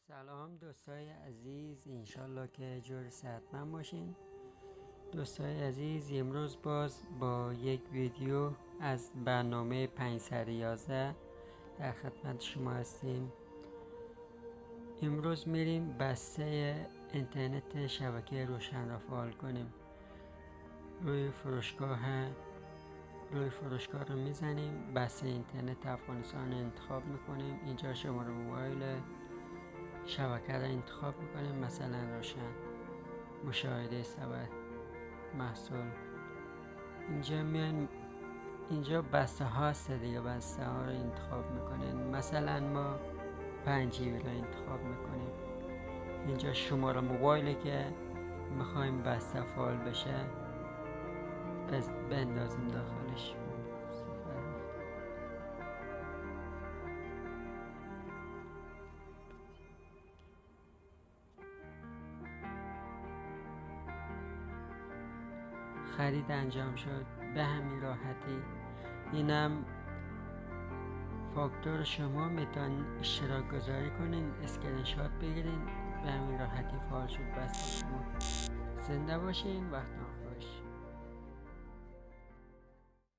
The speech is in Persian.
سلام دوستای عزیز، انشالله که جور صحتمند باشین. دوستای عزیز، امروز باز با یک ویدیو از برنامه 511 در خدمت شما هستیم. امروز میریم بسته اینترنت شبکه روشن را فعال کنیم. روی فروشگاه رو میزنیم، بسته اینترنت افغانستان رو انتخاب میکنیم. اینجا شماره موبایل شبکه را انتخاب میکنیم، مثلا روشن. مشاهده سبد محصول. اینجا میان، اینجا بسته هاست دیگه، بسته ها رو انتخاب میکنین. مثلا ما 5 GB رو انتخاب میکنیم. اینجا شماره موبایلی که میخوایم بسته فعال بشه بندازیم داخلش. خرید انجام شد به همین راحتی. اینم فاکتور شما، میتونین اشتراک گذاری کنین، اسکرین شات بگیرین، به همین راحتی فعال شد بسته شما. زنده باشین، وقتتون خوش.